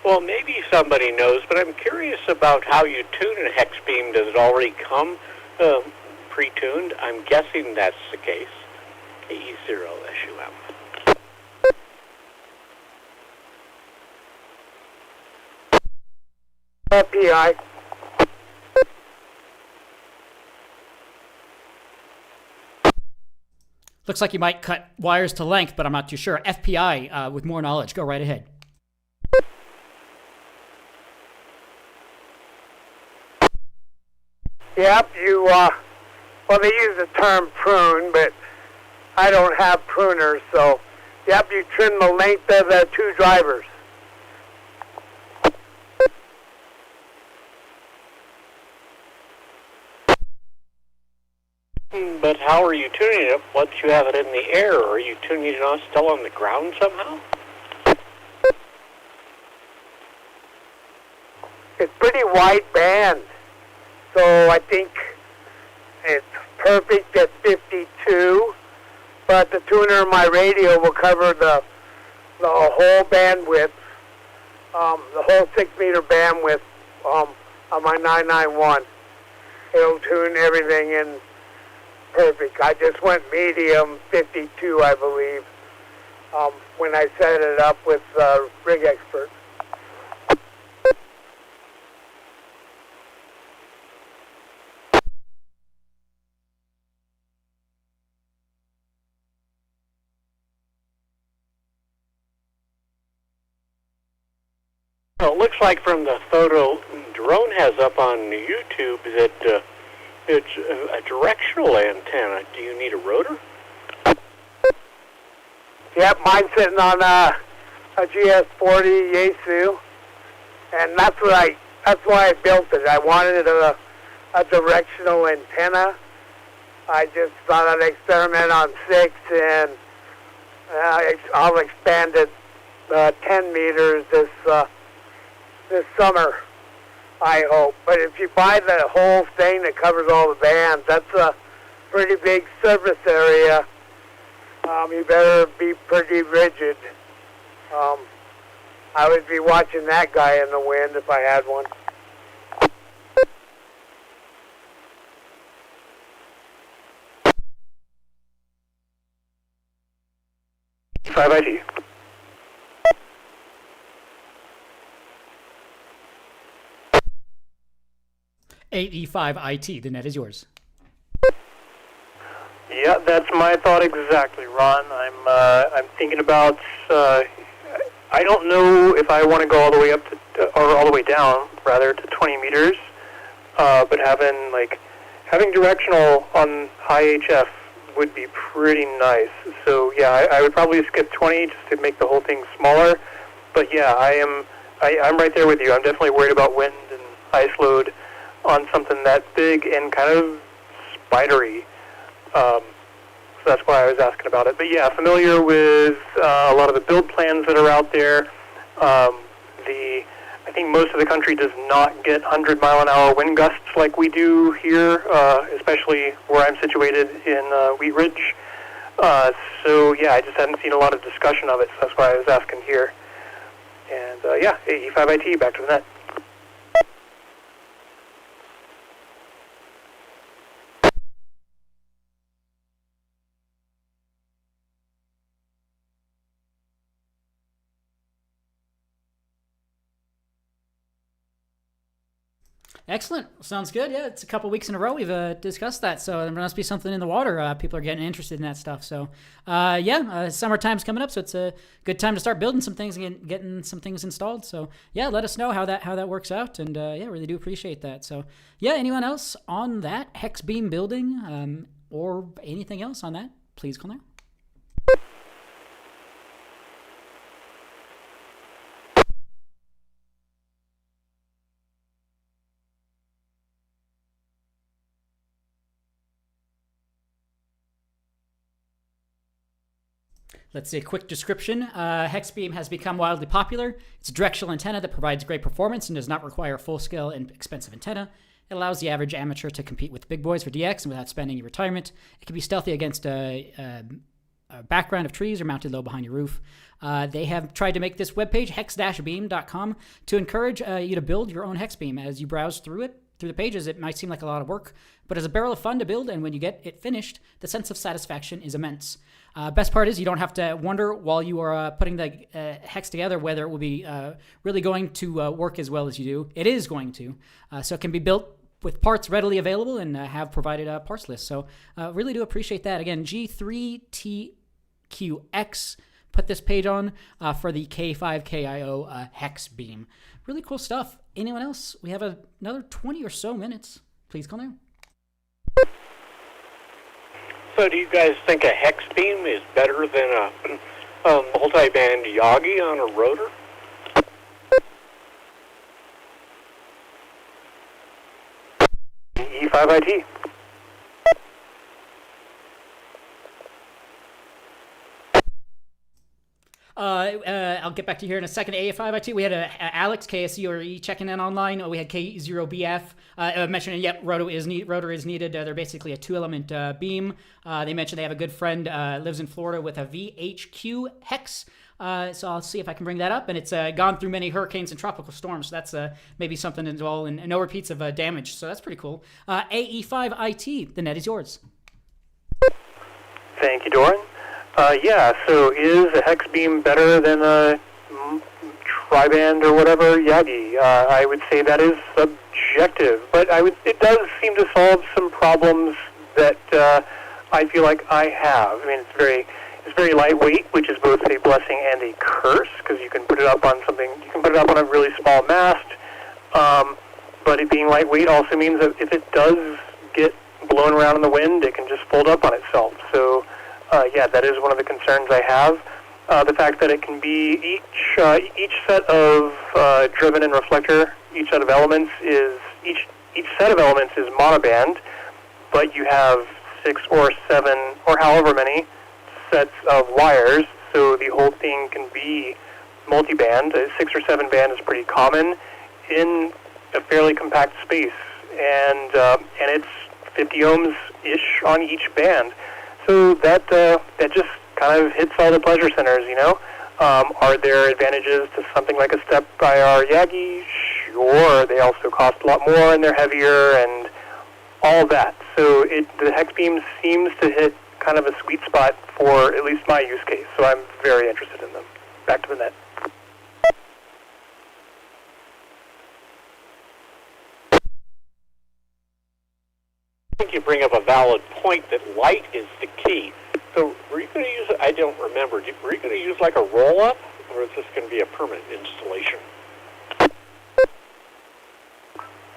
[SPEAKER 6] Well, maybe somebody knows, but I'm curious about how you tune a hex beam. Does it already come pre-tuned? I'm guessing that's the case. AE0SUM.
[SPEAKER 2] FPI.
[SPEAKER 1] Looks like you might cut wires to length, but I'm not too sure. FPI, with more knowledge, go right ahead.
[SPEAKER 2] Yep, well, they use the term prune, but I don't have pruners, so, yep, you trim the length of the 2 drivers.
[SPEAKER 6] But how are you tuning it once you have it in the air? Are you tuning it still on the ground somehow?
[SPEAKER 2] It's pretty wide band. So I think it's perfect at 52, but the tuner in my radio will cover the whole bandwidth, the whole 6-meter bandwidth on my 991. It'll tune everything in perfect. I just went medium 52, I believe, when I set it up with Rig Expert.
[SPEAKER 6] Well, it looks like from the photo Drone has up on YouTube that it's a directional antenna. Do you need a rotor?
[SPEAKER 2] Yep, mine's sitting on a GS40 Yaesu, and that's why I built it. I wanted a directional antenna, I just thought I'd experiment on 6, and I'll expand it 10 meters this summer, I hope. But if you buy the whole thing that covers all the bands, that's a pretty big surface area. You better be pretty rigid. I would be watching that guy in the wind if I had one.
[SPEAKER 7] Five IT.
[SPEAKER 1] AE5IT, the net is yours.
[SPEAKER 7] Yeah, that's my thought exactly, Ron. I'm thinking about. I don't know if I want to go all the way up to, or all the way down, rather, to 20 meters. But having directional on high HF would be pretty nice. So yeah, I would probably skip 20 just to make the whole thing smaller. But yeah, I'm right there with you. I'm definitely worried about wind and ice load on something that big and kind of spidery. So that's why I was asking about it. But yeah, familiar with a lot of the build plans that are out there. I think most of the country does not get 100-mile-an-hour wind gusts like we do here, especially where I'm situated in Wheat Ridge. So yeah, I just hadn't seen a lot of discussion of it, so that's why I was asking here. And yeah, AE5IT, back to the net.
[SPEAKER 1] Excellent. Sounds good. Yeah, it's a couple weeks in a row we've discussed that, so there must be something in the water. People are getting interested in that stuff. So, summertime's coming up, so it's a good time to start building some things and getting some things installed. So, yeah, let us know how that works out, and really do appreciate that. So, yeah, anyone else on that hex beam building or anything else on that? Please call now. Let's see a quick description. Hex beam has become wildly popular. It's a directional antenna that provides great performance and does not require a full-scale and expensive antenna. It allows the average amateur to compete with the big boys for DX and without spending your retirement. It can be stealthy against a background of trees or mounted low behind your roof. They have tried to make this webpage, hex-beam.com, to encourage you to build your own hex beam. As you browse through the pages, it might seem like a lot of work, but it's a barrel of fun to build, and when you get it finished, the sense of satisfaction is immense. Best part is you don't have to wonder while you are putting the hex together whether it will be really going to work as well as you do. It is going to. So it can be built with parts readily available and have provided a parts list. So really do appreciate that. Again, G3TQX put this page on for the K5KIO hex beam. Really cool stuff. Anyone else? We have another 20 or so minutes. Please call now.
[SPEAKER 6] So do you guys think a hex beam is better than a multi-band Yagi on a rotor?
[SPEAKER 7] E5IT.
[SPEAKER 1] I'll get back to you here in a second. AF5IT, we had Alex, KSE checking in online. We had K0BF mentioning, yep, rotor is needed. They're basically a two-element beam. They mentioned they have a good friend, lives in Florida with a VHQ hex. So I'll see if I can bring that up. And it's gone through many hurricanes and tropical storms. So that's maybe something as well, and no repeats of damage. So that's pretty cool. AE5IT, the net is yours.
[SPEAKER 7] Thank you, Doran. Yeah, so is a hex beam better than a tri-band or whatever Yagi? I would say that is subjective, but it does seem to solve some problems that I feel like I have. I mean, it's very lightweight, which is both a blessing and a curse, because you can put it up on a really small mast, but it being lightweight also means that if it does get blown around in the wind, it can just fold up on itself. So yeah, that is one of the concerns I have. The fact that it can be each set of driven and reflector, each set of elements is monoband, but you have 6 or 7 or however many sets of wires, so the whole thing can be multi-band. 6 or 7 band is pretty common in a fairly compact space, and it's 50 ohms ish on each band. So that just kind of hits all the pleasure centers, you know. Are there advantages to something like a step IR Yagi? Sure. They also cost a lot more, and they're heavier, and all that. So the hex beam seems to hit kind of a sweet spot for at least my use case. So I'm very interested in them. Back to the net.
[SPEAKER 6] I think you bring up a valid point that light is the key. So were you going to use, I don't remember, were you going to use like a roll-up, or is this going to be a permanent installation?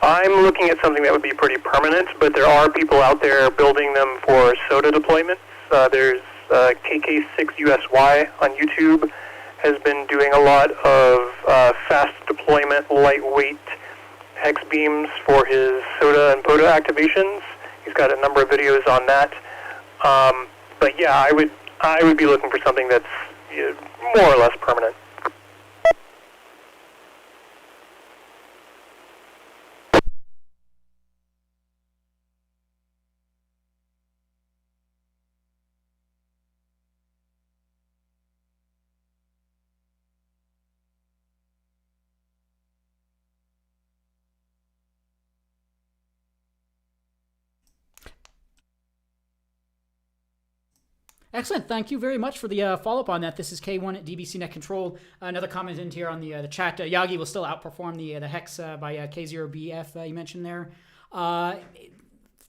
[SPEAKER 7] I'm looking at something that would be pretty permanent, but there are people out there building them for soda deployments. There's KK6USY on YouTube has been doing a lot of fast deployment, lightweight hex beams for his soda and POTA activations. He's got a number of videos on that. But yeah, I would be looking for something that's more or less permanent.
[SPEAKER 1] Excellent. Thank you very much for the follow-up on that. This is K1 at DBC Net Control. Another comment in here on the chat. Yagi will still outperform the Hex by K0BF you mentioned there.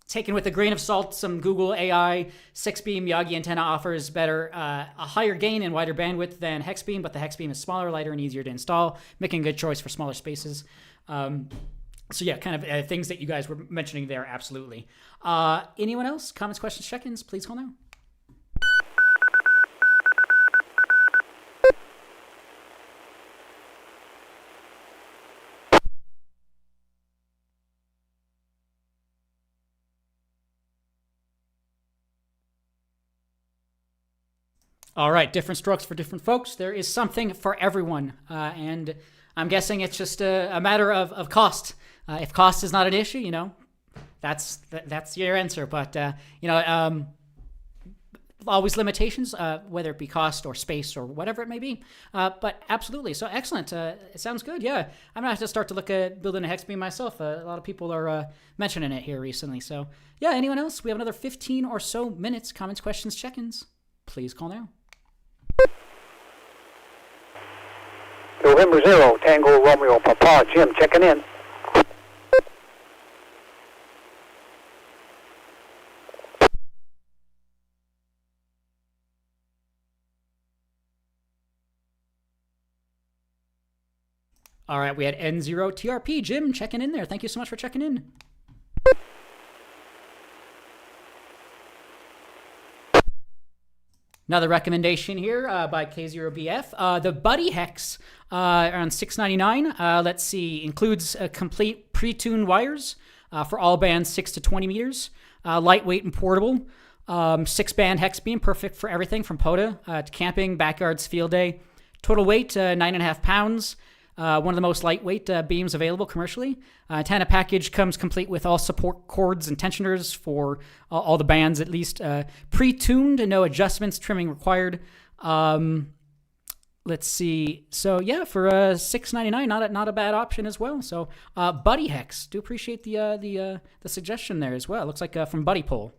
[SPEAKER 1] Taken with a grain of salt, some Google AI 6-beam Yagi antenna offers a higher gain and wider bandwidth than Hex beam, but the Hex beam is smaller, lighter, and easier to install, making a good choice for smaller spaces. So yeah, kind of things that you guys were mentioning there, absolutely. Anyone else? Comments, questions, check-ins? Please call now. All right, different strokes for different folks. There is something for everyone, and I'm guessing it's just a matter of cost. If cost is not an issue, that's your answer. But always limitations, whether it be cost or space or whatever it may be. But absolutely, so excellent. It sounds good. Yeah, I'm gonna have to start to look at building a hex beam myself. A lot of people are mentioning it here recently. So yeah, anyone else? We have another 15 or so minutes. Comments, questions, check-ins. Please call now.
[SPEAKER 2] November 0, Tango Romeo Papa, Jim checking in.
[SPEAKER 1] All right, we had N0 TRP. Jim checking in there. Thank you so much for checking in. Another recommendation here by K0BF. The Buddy Hex around $6.99. Let's see, includes complete pre-tuned wires for all bands 6 to 20 meters. Lightweight and portable. 6-band hex beam, perfect for everything from POTA to camping, backyards, field day. Total weight, 9.5 pounds. One of the most lightweight beams available commercially. Antenna package comes complete with all support cords and tensioners for all the bands, at least pre-tuned, no adjustments, trimming required. Let's see. So yeah, for $6.99, not a bad option as well. So Buddy Hex, do appreciate the suggestion there as well. Looks like from Buddy Pole.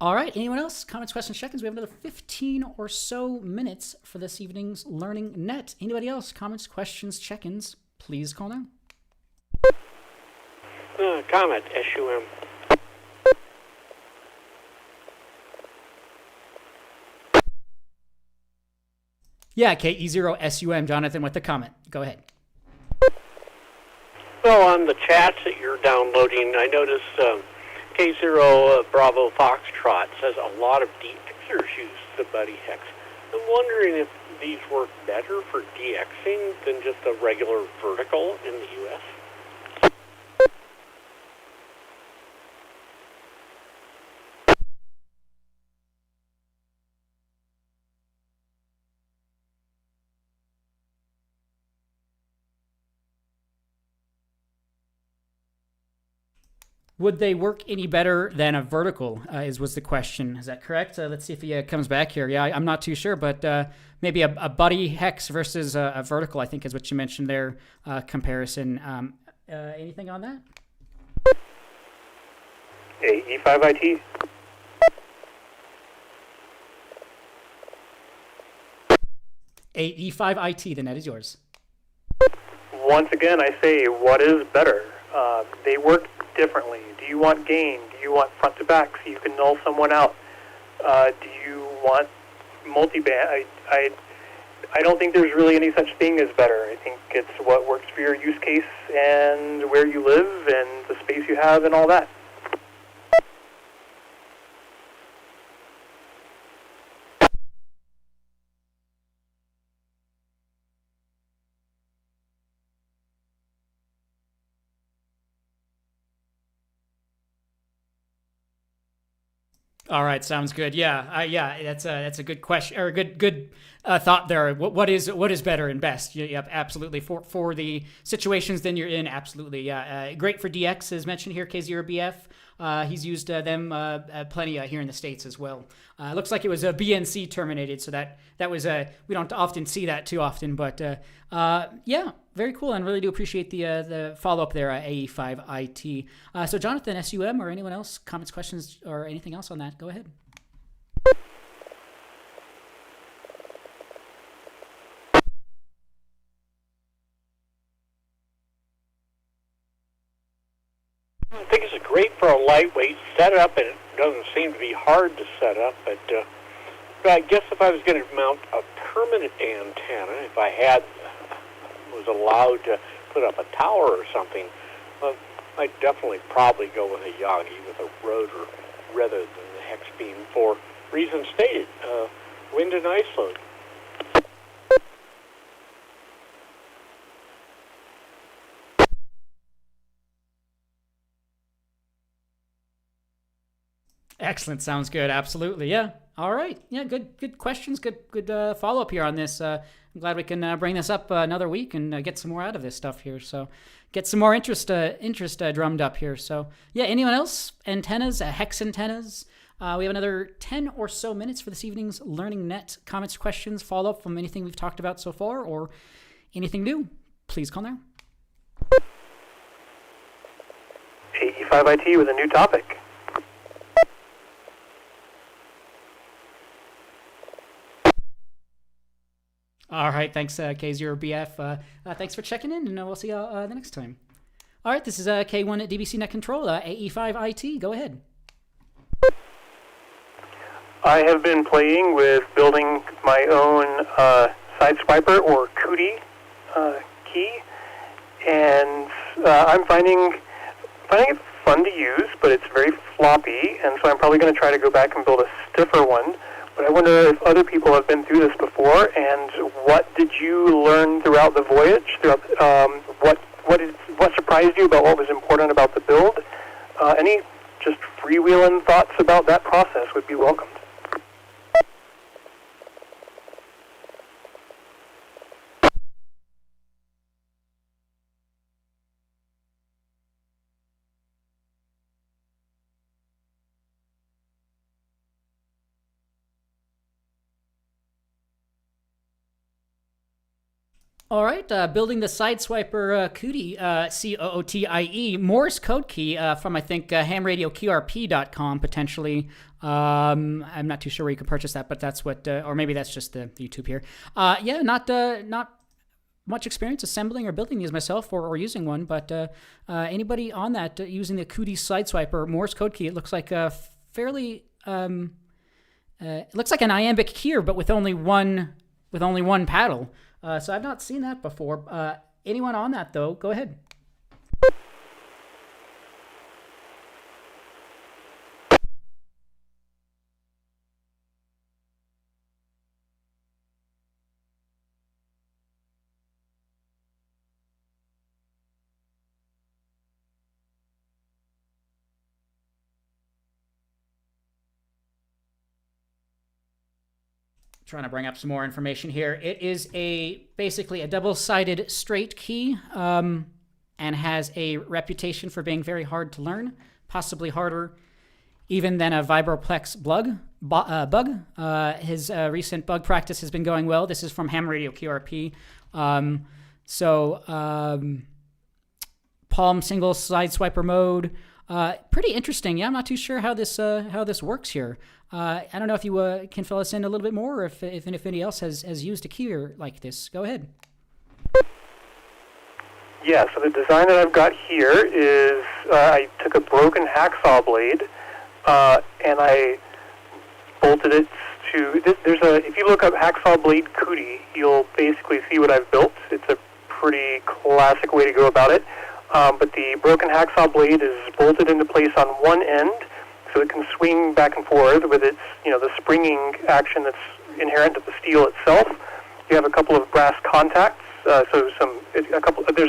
[SPEAKER 1] All right, anyone else? Comments, questions, check-ins? We have another 15 or so minutes for this evening's Learning Net. Anybody else? Comments, questions, check-ins? Please call now.
[SPEAKER 6] Comment, SUM.
[SPEAKER 1] Yeah, KE0SUM, Jonathan with the comment. Go ahead.
[SPEAKER 6] Well, on the chats that you're downloading, I notice K0 Bravo Foxtrot says a lot of DXers use the Buddy Hex. I'm wondering if these work better for DXing than just a regular vertical in the U.S.
[SPEAKER 1] Would they work any better than a vertical? Was the question. Is that correct? Let's see if he comes back here. Yeah, I'm not too sure, but maybe a Buddy Hex versus a vertical, I think, is what you mentioned there. Comparison. Anything on that?
[SPEAKER 7] Hey, E5IT.
[SPEAKER 1] A E5IT, the net is yours.
[SPEAKER 7] Once again, I say, what is better? They work differently. Do you want gain? Do you want front to back so you can null someone out? Do you want multiband? I don't think there's really any such thing as better. I think it's what works for your use case and where you live and the space you have and all that.
[SPEAKER 1] All right, sounds good. Yeah, that's a good question or a good thought there. What is better and best? Yep, absolutely. For the situations then you're in, absolutely. Yeah, great for DX as mentioned here. K0BF. He's used them plenty here in the States as well. Looks like it was a BNC terminated, so that was we don't often see that too often, but yeah, very cool, and really do appreciate the follow up there, AE5IT. So Jonathan, SUM, or anyone else, comments, questions, or anything else on that? Go ahead.
[SPEAKER 6] I think it's great for a lightweight setup, and it doesn't seem to be hard to set up. But I guess if I was going to mount a permanent antenna, if I was allowed to put up a tower or something, I'd definitely probably go with a Yagi with a rotor rather than the hex beam for reasons stated, wind and ice load.
[SPEAKER 1] Excellent. Sounds good. Absolutely. Yeah. All right. Yeah. Good questions. Good follow up here on this. I'm glad we can bring this up another week and get some more out of this stuff here. So get some more interest drummed up here. So yeah. Anyone else? Antennas, hex antennas. We have another 10 or so minutes for this evening's Learning Net comments, questions, follow up from anything we've talked about so far or anything new. Please call now.
[SPEAKER 7] AE5IT with a new topic.
[SPEAKER 1] All right, thanks, K0BF. Thanks for checking in, and we'll see you the next time. All right, this is K1 at DBC Net Control, AE5IT. Go ahead.
[SPEAKER 7] I have been playing with building my own sideswiper or cootie key, and I'm finding it fun to use, but it's very floppy, and so I'm probably going to try to go back and build a stiffer one. But I wonder if other people have been through this before, and what did you learn throughout the voyage? What surprised you about what was important about the build? Any just freewheeling thoughts about that process would be welcomed.
[SPEAKER 1] All right, building the Sideswiper Cootie, COOTIE, Morse code key from, I think, hamradioqrp.com, potentially. I'm not too sure where you can purchase that, but that's what, or maybe that's just the YouTube here. Yeah, not much experience assembling or building these myself or using one, but anybody on that using the Cootie Sideswiper Morse code key, it looks like a fairly, it looks like an iambic keyer, but with only one paddle. So I've not seen that before. Anyone on that, though, go ahead. Trying to bring up some more information here. It is basically a double-sided straight key, and has a reputation for being very hard to learn, possibly harder even than a Vibroplex bug. His recent bug practice has been going well. This is from Ham Radio QRP. Palm single side swiper mode. Pretty interesting. Yeah, I'm not too sure how this works here. I don't know if you can fill us in a little bit more, or if anybody else has used a keyer like this. Go ahead.
[SPEAKER 7] Yeah, so the design that I've got here is I took a broken hacksaw blade and I bolted it to. If you look up hacksaw blade cootie, you'll basically see what I've built. It's a pretty classic way to go about it. But the broken hacksaw blade is bolted into place on one end, so it can swing back and forth with its, the springing action that's inherent to the steel itself. You have a couple of brass contacts, there's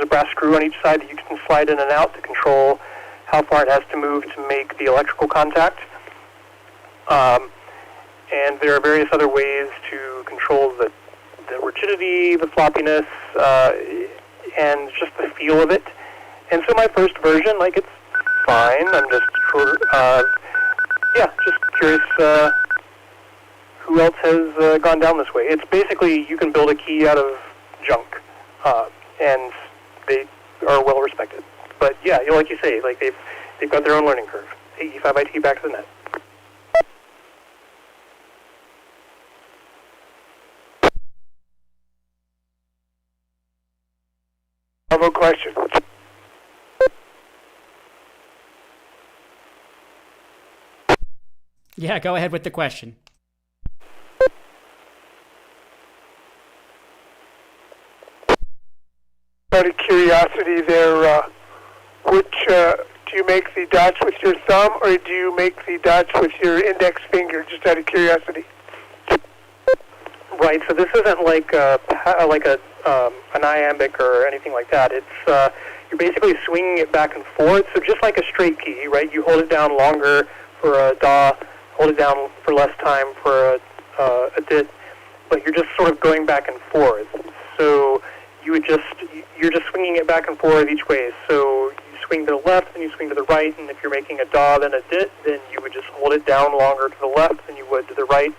[SPEAKER 7] a brass screw on each side that you can slide in and out to control how far it has to move to make the electrical contact. And there are various other ways to control the rigidity, the floppiness, and just the feel of it. And so my first version, it's fine. I'm just just curious who else has gone down this way. It's basically you can build a key out of junk, and they are well respected. But yeah, like you say, they've got their own learning curve. E5IT back to the net.
[SPEAKER 2] I have a question.
[SPEAKER 1] Yeah, go ahead with the question.
[SPEAKER 2] Out of curiosity there, do you make the dots with your thumb, or do you make the dots with your index finger, just out of curiosity?
[SPEAKER 7] Right, so this isn't like an iambic or anything like that. It's you're basically swinging it back and forth, so just like a straight key, right? You hold it down longer for a da, hold it down for less time for a dit, but you're just sort of going back and forth. So you're just swinging it back and forth each way. So you swing to the left, then you swing to the right, and if you're making a da, then a dit, then you would just hold it down longer to the left than you would to the right.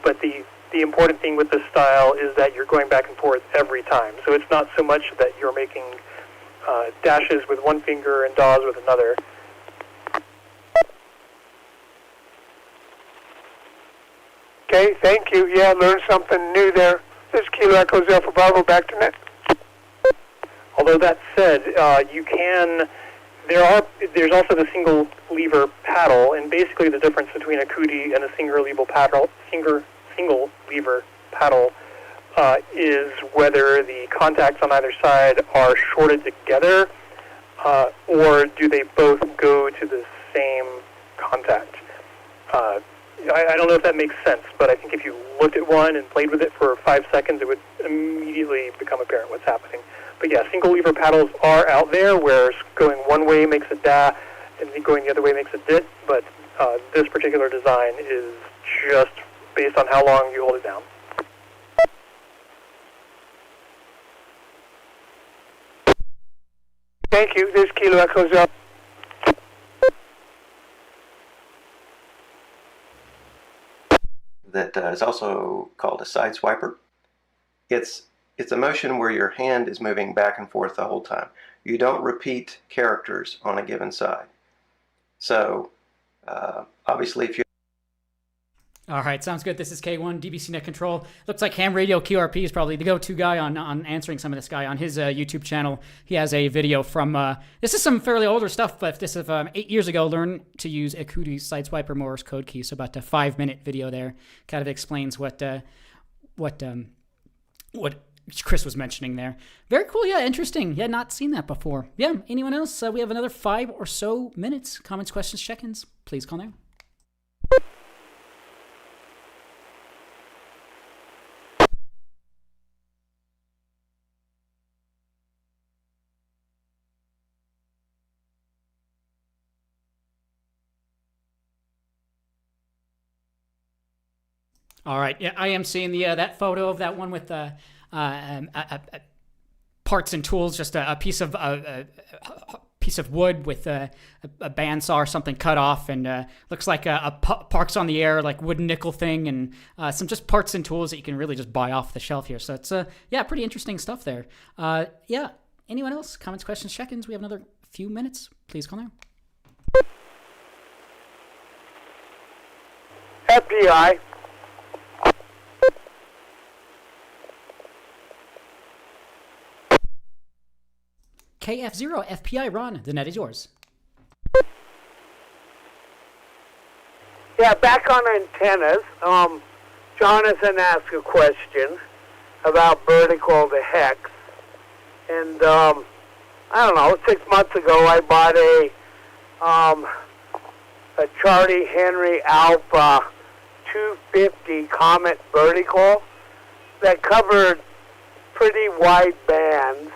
[SPEAKER 7] But the important thing with this style is that you're going back and forth every time. So it's not so much that you're making dashes with one finger and daws with another.
[SPEAKER 2] Okay, thank you. Yeah, learned something new there. This is Kilo Echo Alpha Bravo, back to net.
[SPEAKER 7] Although that said, there's also the single lever paddle, and basically the difference between a cootie and a single lever paddle is whether the contacts on either side are shorted together, or do they both go to the same contact. I don't know if that makes sense, but I think if you looked at one and played with it for 5 seconds, it would immediately become apparent what's happening. But yeah, single lever paddles are out there, where going one way makes a da, and going the other way makes a dit, but this particular design is just based on how long you hold it down.
[SPEAKER 2] Thank you. This is Kilo Echo Alpha.
[SPEAKER 8] That is also called a side swiper. It's a motion where your hand is moving back and forth the whole time. You don't repeat characters on a given side. So obviously if you...
[SPEAKER 1] All right, sounds good. This is K1, DBC Net Control. Looks like Ham Radio QRP is probably the go-to guy on answering some of this guy. On his YouTube channel, he has a video from, this is some fairly older stuff, but this is 8 years ago, learn to use a cootie sideswiper Morse code key. So about a 5-minute video there. Kind of explains what Chris was mentioning there. Very cool, yeah, interesting. Yeah, not seen that before. Yeah, anyone else? We have another 5 or so minutes. Comments, questions, check-ins. Please call now. All right. Yeah, I am seeing the that photo of that one with the parts and tools, just a piece of wood with a bandsaw or something cut off, and looks like a Parks on the Air like wooden nickel thing, and some just parts and tools that you can really just buy off the shelf here. So it's yeah, pretty interesting stuff there. Yeah. Anyone else? Comments, questions, check-ins? We have another few minutes. Please call now.
[SPEAKER 2] FBI.
[SPEAKER 1] KF0 FPI, Ron, the net is yours.
[SPEAKER 2] Yeah, back on antennas. Jonathan asked a question about vertical to hex. And, I don't know, 6 months ago I bought a Charlie Henry Alpha 250 Comet vertical that covered pretty wide bands.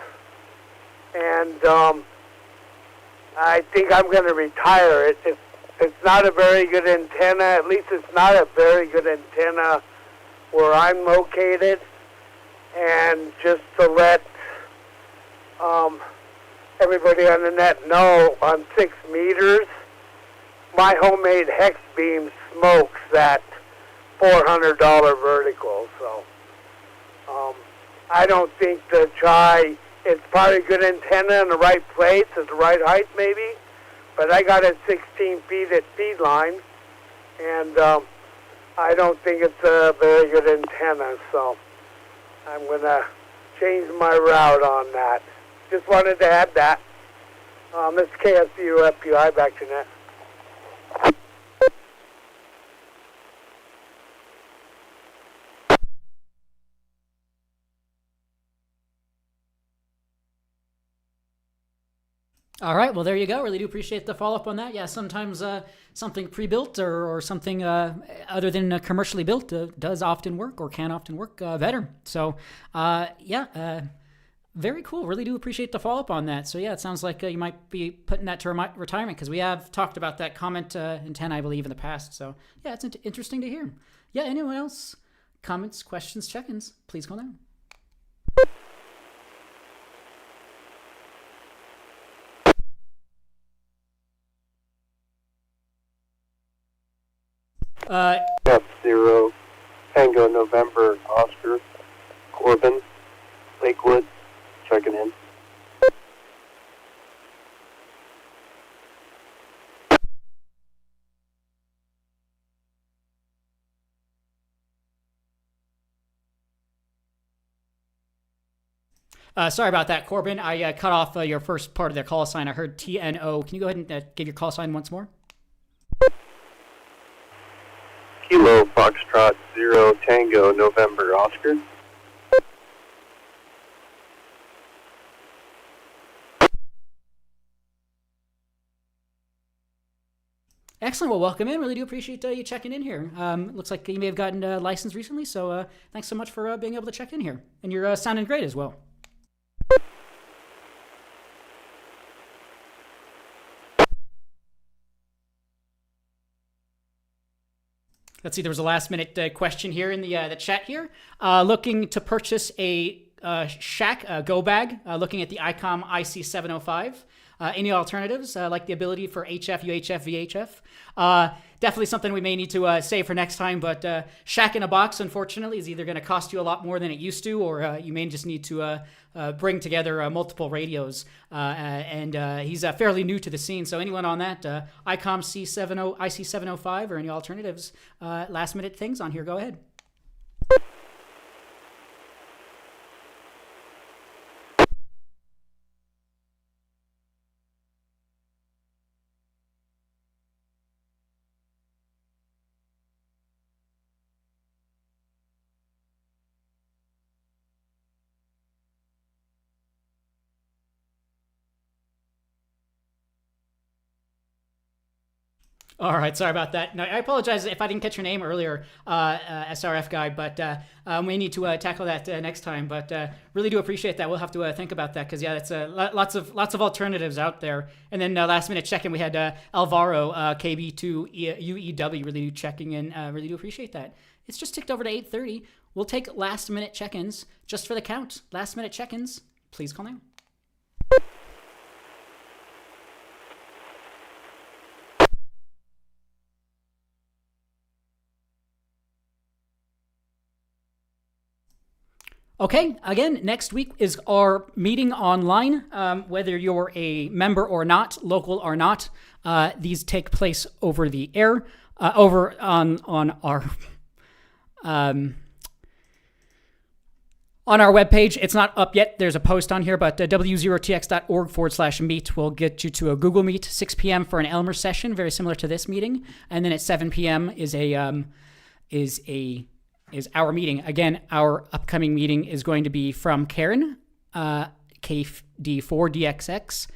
[SPEAKER 2] And I think I'm going to retire it. It's not a very good antenna. At least it's not a very good antenna where I'm located. And just to let everybody on the net know, on 6 meters, my homemade hex beam smokes that $400 vertical. So I don't think the Chai... It's probably a good antenna in the right place at the right height, maybe. But I got it 16 feet at feed line, and I don't think it's a very good antenna. So I'm going to change my route on that. Just wanted to add that. This is KSU FPI, back to net.
[SPEAKER 1] All right, well, there you go. Really do appreciate the follow-up on that. Yeah, sometimes something pre-built or something other than commercially built does often work or can often work better. So, yeah, very cool. Really do appreciate the follow-up on that. So, yeah, it sounds like you might be putting that to retirement, because we have talked about that comment antenna, I believe, in the past. So, yeah, it's interesting to hear. Yeah, anyone else? Comments, questions, check-ins? Please call now.
[SPEAKER 9] F0, Tango November, Oscar, Corbin, Lakewood, checking in.
[SPEAKER 1] Sorry about that, Corbin. I cut off your first part of the call sign. I heard TNO. Can you go ahead and give your call sign once more?
[SPEAKER 9] Kilo Foxtrot 0 Tango November Oscar.
[SPEAKER 1] Excellent. Well, welcome in. Really do appreciate you checking in here. Looks like you may have gotten a license recently, so thanks so much for being able to check in here. And you're sounding great as well. Let's see, there was a last-minute question here in the chat here. Looking to purchase a Shack Go bag, looking at the ICOM IC705. Any alternatives, like the ability for HF, UHF, VHF? Definitely something we may need to save for next time, but Shack in a box, unfortunately, is either going to cost you a lot more than it used to, or you may just need to bring together multiple radios. And he's fairly new to the scene, so anyone on that, ICOM IC705, or any alternatives, last-minute things on here, go ahead. All right, sorry about that. No, I apologize if I didn't catch your name earlier, SRF guy, but we need to tackle that next time. But really do appreciate that. We'll have to think about that, because yeah, it's lots of alternatives out there. And then last minute check-in, we had Alvaro KB2 UEW really do checking in. Really do appreciate that. It's just ticked over to 8:30. We'll take last-minute check-ins just for the count. Last-minute check-ins. Please call now. Okay, again, next week is our meeting online. Whether you're a member or not, local or not, these take place over the air, over on our webpage. It's not up yet. There's a post on here, but w0tx.org/meet will get you to a Google Meet, 6 p.m. for an Elmers session, very similar to this meeting, and then at 7 p.m. is our meeting. Again, our upcoming meeting is going to be from Karen, KD4DXX,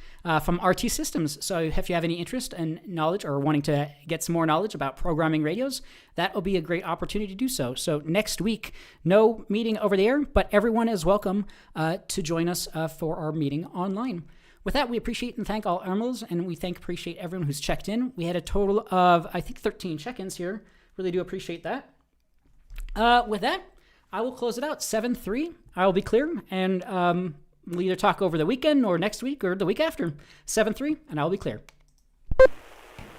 [SPEAKER 1] from RT Systems. So if you have any interest and knowledge or wanting to get some more knowledge about programming radios, that will be a great opportunity to do so. So next week, no meeting over the air, but everyone is welcome to join us for our meeting online. With that, we appreciate and thank all Elmers, and we appreciate everyone who's checked in. We had a total of, I think, 13 check-ins here. Really do appreciate that. With that, I will close it out. 7-3. I will be clear, and we'll either talk over the weekend or next week or the week after. 7-3, and I will be clear.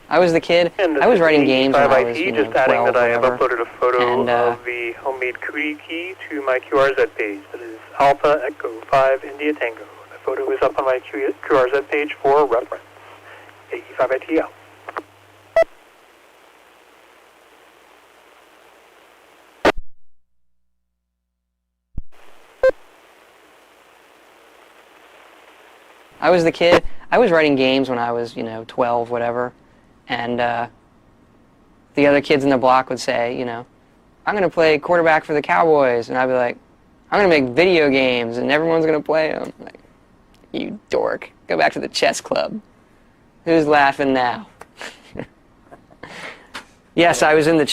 [SPEAKER 10] I was the kid. I was writing games when I was,
[SPEAKER 7] just adding that I have uploaded a photo of the homemade Cootie key to my QRZ page. That is Alpha Echo 5 India Tango. The photo is up on my QRZ page for reference. AE5IT out.
[SPEAKER 10] I was the kid. I was writing games when I was, 12, whatever. And the other kids in the block would say, I'm going to play quarterback for the Cowboys. And I'd be like, I'm going to make video games and everyone's going to play them. Like, you dork. Go back to the chess club. Who's laughing now? Yes, I was in the